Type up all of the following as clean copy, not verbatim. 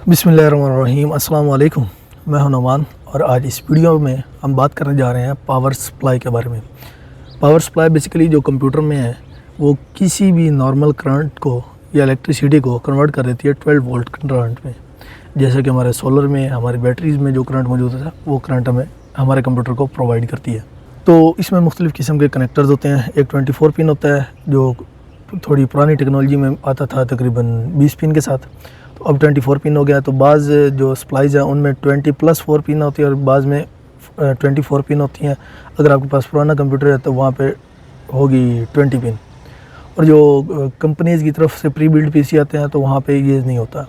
बिस्मिल्लाहिर्रहमानिर्रहीम, अस्सलाम वालेकुम। मैं हूं नुमान और आज इस वीडियो में हम बात करने जा रहे हैं पावर सप्लाई के बारे में। पावर सप्लाई बेसिकली जो कंप्यूटर में है वो किसी भी नॉर्मल करंट को या इलेक्ट्रिसिटी को कन्वर्ट कर देती है 12 वोल्ट करंट में। जैसे कि हमारे सोलर में, हमारी बैटरीज़ में जो करंट मौजूद है वो करंट हमें हमारे कंप्यूटर को प्रोवाइड करती है। तो इसमें मुख्तलिफ़ किस्म के कनेक्टर्स होते हैं। एक 24 पिन होता है जो थोड़ी पुरानी टेक्नोलॉजी में आता था तकरीबन 20 पिन के साथ, तो अब 24 पिन हो गया। तो बाज़ जो सप्लाईज़ हैं उनमें 20+4 पिन होती है और बाज़ में 24 पिन होती हैं। अगर आपके पास पुराना कंप्यूटर है तो वहाँ पे होगी 20 पिन। और जो कंपनीज़ की तरफ से प्री बिल्ड पीसी आते हैं तो वहाँ पे ये नहीं होता।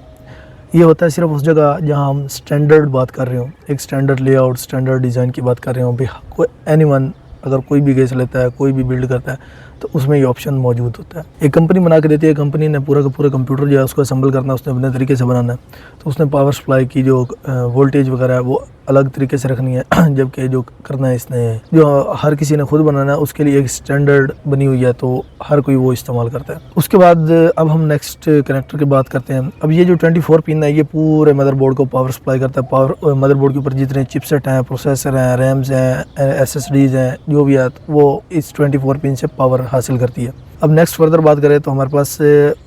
ये होता है सिर्फ उस जगह जहाँ हम स्टैंडर्ड बात कर रहे हो, एक स्टैंडर्ड लेआउट, स्टैंडर्ड डिज़ाइन की बात कर रहे हो। कोई एनीवन अगर कोई भी गैस लेता है, कोई भी बिल्ड करता है तो उसमें ये ऑप्शन मौजूद होता है। एक कंपनी बना के देती है, कंपनी ने पूरा का पूरा कंप्यूटर जो है उसको असेंबल करना है, उसने अपने तरीके से बनाना है। तो उसने पावर सप्लाई की जो वोल्टेज वगैरह है वो अलग तरीके से रखनी है, जबकि जो करना है इसने, जो हर किसी ने खुद बनाना है, उसके लिए एक स्टैंडर्ड बनी हुई है तो हर कोई वो इस्तेमाल करता है। उसके बाद अब हम नेक्स्ट कनेक्टर की बात करते हैं। अब ये जो 24 पिन है ये पूरे मदरबोर्ड को पावर सप्लाई करता है। पावर मदरबोर्ड के ऊपर जितने चिपसेट हैं, प्रोसेसर हैं, रैम्स हैं, SSDs हैं, जो भी है वो इस 24 पिन से पावर हासिल करती है। अब नेक्स्ट फर्दर बात करें तो हमारे पास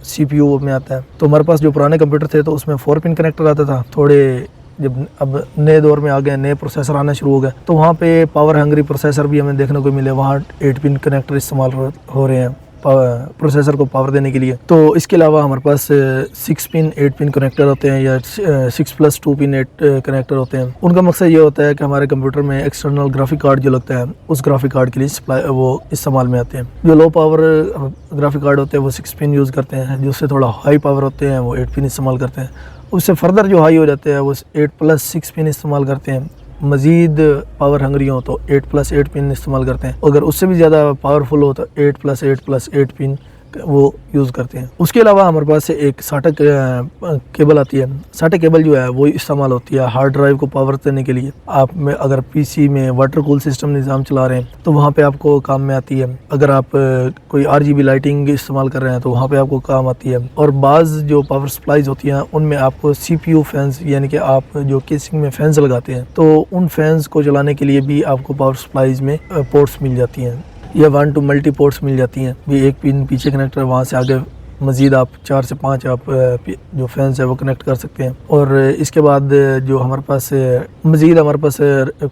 CPU में आता है। तो हमारे पास जो पुराने कंप्यूटर थे तो उसमें 4 पिन कनेक्टर आता था। थोड़े जब अब नए दौर में आ गए, नए प्रोसेसर आना शुरू हो गए तो वहाँ पे पावर हंग्री प्रोसेसर भी हमें देखने को मिले। वहाँ 8 पिन कनेक्टर इस्तेमाल हो रहे हैं प्रोसेसर को पावर देने के लिए। तो इसके अलावा हमारे पास 6 पिन 8 पिन कनेक्टर होते हैं या 6+2 पिन 8 कनेक्टर होते हैं। उनका मकसद ये होता है कि हमारे कंप्यूटर में एक्सटर्नल ग्राफिक कार्ड जो लगता है उस ग्राफिक कार्ड के लिए सप्लाई वो इस्तेमाल में आते हैं। जो लो पावर ग्राफिक कार्ड होते हैं वो 6 पिन यूज़ करते हैं, जिससे थोड़ा हाई पावर होते हैं वो 8 पिन इस्तेमाल करते हैं। उससे फर्दर जो हाई हो जाते हैं वो 8+6 पिन इस्तेमाल करते हैं। मज़ीद पावर हंग्री हो तो 8+8 पिन इस्तेमाल करते हैं। अगर उससे भी ज़्यादा पावरफुल हो तो 8+8+8 पिन वो यूज़ करते हैं। उसके अलावा हमारे पास से एक SATA केबल आती है। SATA केबल जो है वो इस्तेमाल होती है हार्ड ड्राइव को पावर देने के लिए। आप में अगर PC में वाटर कूल सिस्टम निज़ाम चला रहे हैं तो वहाँ पे आपको काम में आती है। अगर आप कोई RGB लाइटिंग इस्तेमाल कर रहे हैं तो वहाँ पे आपको काम आती है। और बाज़ जो पावर सप्लाईज होती हैं उनमें आपको CPU फैंस, यानी कि आप जो केसिंग में फैंस लगाते हैं तो उन फैंस को चलाने के लिए भी आपको पावर सप्लाईज में पोर्ट्स मिल जाती हैं या 1 to मल्टी पोर्ट्स मिल जाती हैं। भी एक पिन पीछे कनेक्टर, वहाँ से आगे मज़ीद आप 4 से 5 आप जो फैंस है वो कनेक्ट कर सकते हैं। और इसके बाद जो हमारे पास मज़ीद हमारे पास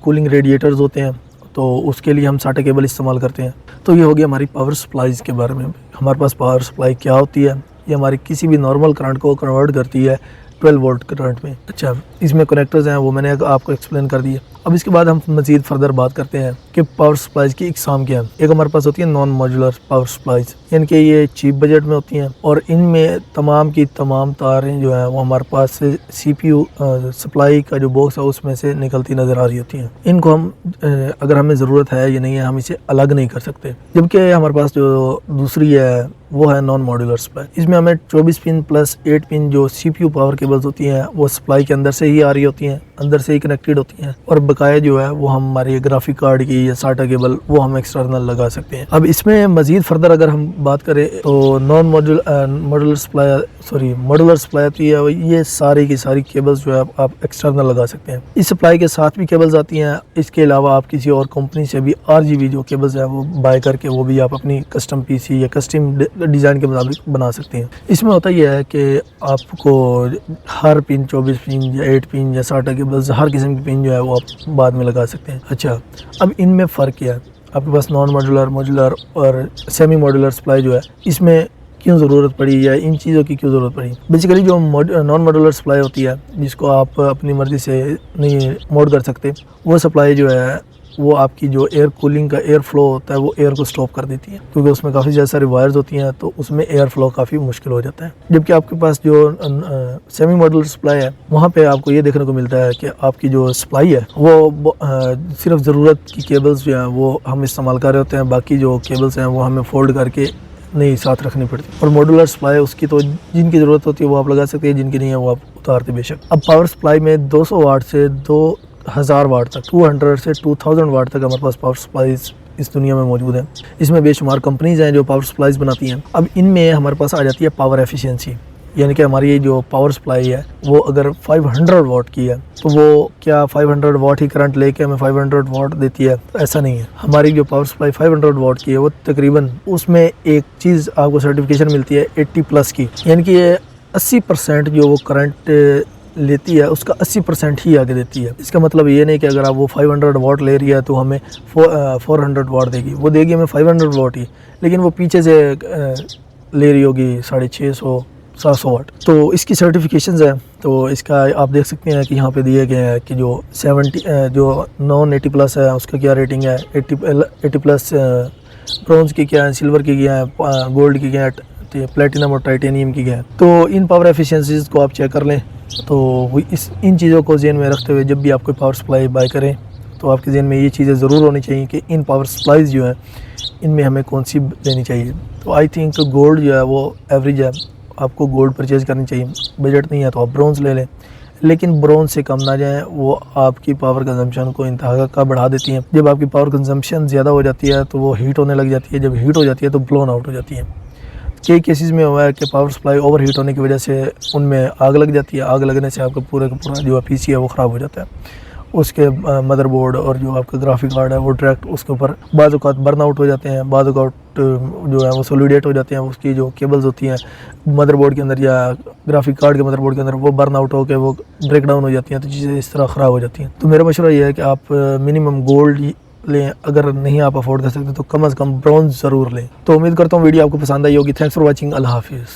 कूलिंग रेडिएटर्स होते हैं तो उसके लिए हम SATA केबल इस्तेमाल करते हैं। तो ये हो गया हमारी पावर सप्लाईज़ के बारे में। हमारे पास पावर सप्लाई क्या होती है, ये हमारी किसी भी नॉर्मल करंट को कन्वर्ट करती है 12 वोल्ट करंट में। अच्छा, इसमें कनेक्टर्स हैं वो मैंने आपको एक्सप्लेन कर दिया। अब इसके बाद हम मज़ीद फर्दर बात करते हैं कि पावर सप्लाईज की इकसाम क्या है। एक हमारे पास होती है नॉन मॉड्यूलर पावर सप्लाईज, यानी कि ये चीप बजट में होती हैं और इनमें तमाम की तमाम तारें जो हैं वो हमारे पास CPU सप्लाई का जो बॉक्स है उसमें से निकलती नज़र आ रही होती हैं। इनको हम अगर हमें ज़रूरत है या नहीं है हम इसे अलग नहीं कर सकते। जबकि हमारे पास जो दूसरी है वो है नॉन मॉड्यूलर सप्लाई। इसमें हमें 24 पिन प्लस 8 पिन जो CPU पावर केबल्स होती हैं वो सप्लाई के अंदर से ही आ रही होती हैं, अंदर से ही कनेक्टेड होती हैं। और बकाया जो है वो हम हमारे ग्राफिक कार्ड की या SATA केबल वो हम एक्सटर्नल लगा सकते हैं। अब इसमें मज़ीद फर्दर अगर हम बात करें तो नॉन मॉड्यूलर सप्लाई आती है। ये सारी की सारी केबल्स जो है आप एक्सटर्नल लगा सकते हैं। इस सप्लाई के साथ भी केबल्स आती हैं। इसके अलावा आप किसी और कंपनी से भी RGB जो केबल्स हैं वो बाय करके वो भी आप अपनी कस्टम PC या कस्टम डिज़ाइन के मुताबिक बना सकते हैं। इसमें होता यह है कि आपको हर पिन 24 पिन या 8 पिन या SATA केबल्स हर किस्म की पिन जो है वो आप बाद में लगा सकते हैं। अच्छा, अब इनमें फ़र्क क्या है? आपके पास नॉन मॉड्यूलर, मॉड्यूलर और सेमी मॉड्यूलर सप्लाई जो है इसमें क्यों ज़रूरत पड़ी या इन चीज़ों की क्यों ज़रूरत पड़ी? बेसिकली जो नॉन मॉड्यूलर सप्लाई होती है जिसको आप अपनी मर्ज़ी से नहीं मोड कर सकते, वो सप्लाई जो है वो आपकी जो एयर कूलिंग का एयर फ्लो होता है वो एयर को स्टॉप कर देती है, क्योंकि उसमें काफ़ी ज़्यादा सारी वायर्स होती हैं तो उसमें एयर फ्लो काफ़ी मुश्किल हो जाता है। जबकि आपके पास जो सेमी मॉड्यूलर सप्लाई है वहाँ पे आपको ये देखने को मिलता है कि आपकी जो सप्लाई है वो सिर्फ ज़रूरत की केबल्स जो हैं वो हम इस्तेमाल कर रहे होते हैं, बाकी जो केबल्स हैं वो हमें फोल्ड करके नहीं साथ रखनी पड़ती। और मॉड्यूलर सप्लाई उसकी तो जिनकी ज़रूरत होती है वो आप लगा सकते हैं, जिनकी नहीं है वो आप उतारते बेशक। अब पावर सप्लाई में 200 वाट से 2000 वाट तक, 200 से 2000 वाट तक हमारे पास पावर सप्लाईज इस दुनिया में मौजूद है। इसमें बेशुमार कंपनीज़ हैं जो पावर सप्लाईज बनाती हैं। अब इनमें हमारे पास आ जाती है पावर एफिशिएंसी, यानी कि हमारी ये जो पावर सप्लाई है वो अगर 500 वाट की है तो वो क्या 500 वाट ही करंट लेके हमें 500 वाट देती है? तो ऐसा नहीं है। हमारी जो पावर सप्लाई 500 वाट की है वो तकरीबन उसमें एक चीज़ आपको सर्टिफिकेशन मिलती है 80+ की, यानी कि ये 80% जो वो करंट लेती है उसका 80% ही आगे देती है। इसका मतलब ये नहीं कि अगर आप वो 500 वाट ले रही है तो हमें 400 वाट देगी, वो देगी हमें 500 वाट ही, लेकिन वो पीछे से ले रही होगी 650-700 वाट। तो इसकी सर्टिफिकेशंस है, तो इसका आप देख सकते हैं कि यहाँ पे दिए गए हैं कि जो 70 जो नॉन 80+ है उसका क्या रेटिंग है, 80+ ब्रॉन्ज की क्या है, सिल्वर की क्या है, गोल्ड की क्या है, प्लेटिनम और टाइटेनियम की क्या है। तो इन पावर एफिशिएंसीज को आप चेक कर लें। तो इन चीज़ों को ज़हन में रखते हुए जब भी आप कोई पावर सप्लाई बाय करें तो आपके ज़हन में ये चीज़ें ज़रूर होनी चाहिए कि इन पावर सप्लाईज़ जो है इनमें हमें कौन सी लेनी चाहिए। तो आई थिंक गोल्ड जो है वो एवरेज है, आपको गोल्ड परचेज़ करनी चाहिए। बजट नहीं है तो आप ब्रॉन्ज ले लें, लेकिन ब्रॉन्ज से कम ना जाएं, वो आपकी पावर कंजम्पशन को इंतहा का बढ़ा देती हैं। जब आपकी पावर कंजम्पशन ज़्यादा हो जाती है तो वो हीट होने लग जाती है, जब हीट हो जाती है तो ब्लोन आउट हो जाती है। कई केसेस में हुआ है कि पावर सप्लाई ओवर हीट होने की वजह से उनमें आग लग जाती है। आग लगने से आपका पूरा का पूरा जो पीसी है वो ख़राब हो जाता है, उसके मदरबोर्ड और जो आपका ग्राफिक कार्ड है वो डायरेक्ट उसके ऊपर बाज़ औक़ात बर्न आउट हो जाते हैं, बाज़ औक़ात जो है वो सोलिडेट हो जाते हैं। उसकी जो केबल्स होती हैं मदरबोर्ड के अंदर या ग्राफिक कार्ड के मदरबोर्ड के अंदर वो बर्न आउट होकर वो ब्रेक डाउन हो जाती हैं, तो चीज़ें इस तरह ख़राब हो जाती हैं। तो मेरा मशवरा ये है कि आप मिनिमम गोल्ड लें, अगर नहीं आप अफोर्ड कर सकते तो कम से कम ब्रॉन्ज ज़रूर लें। तो उम्मीद करता हूँ वीडियो आपको पसंद आई होगी। Thanks for watching. अल्लाह हाफिज़।